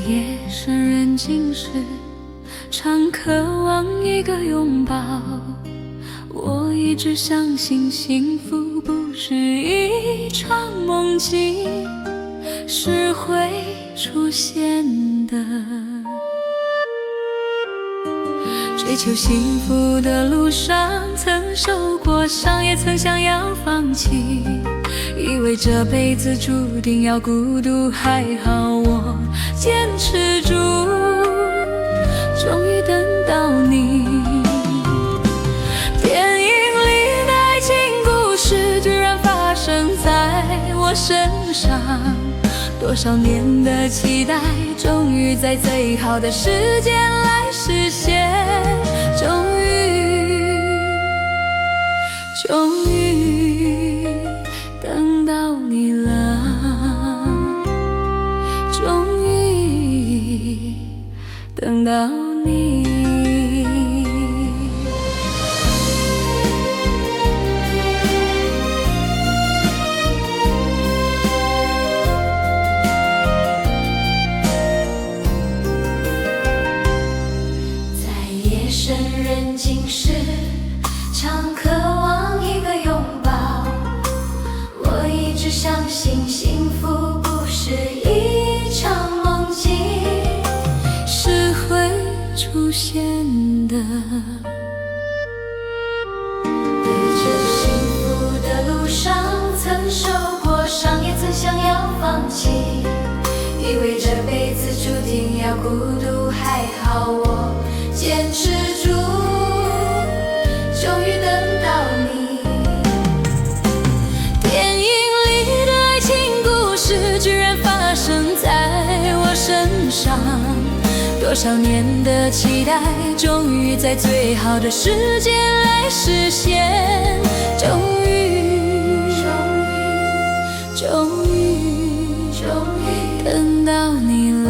夜深人静时，常渴望一个拥抱。我一直相信幸福不是一场梦境，是会出现的。追求幸福的路上，曾受过伤，也曾想要放弃，以为这辈子注定要孤独，还好我坚持住，终于等到你。电影里的爱情故事居然发生在我身上，多少年的期待，终于在最好的时间来实现，终于等到你了，终于等到你。夜深人静时，常渴望一个拥抱。我一直相信幸福不是一场梦境，是会出现的。对着幸福的路上，曾受过伤，也曾想要放弃，以为这辈子注定要孤独，还好我坚持住，终于等到你。电影里的爱情故事居然发生在我身上，多少年的期待，终于在最好的时间来实现，终于等到你了，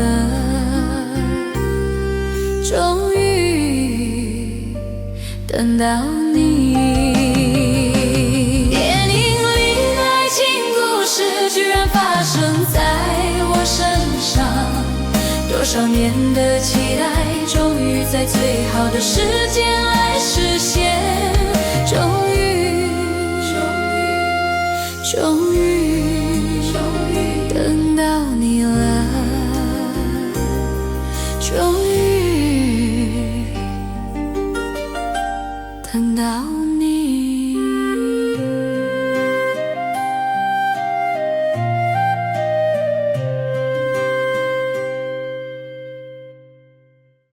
终于等到你。电影里的爱情故事居然发生在我身上，多少年的期待，终于在最好的时间来实现，终于等到你了，终于等到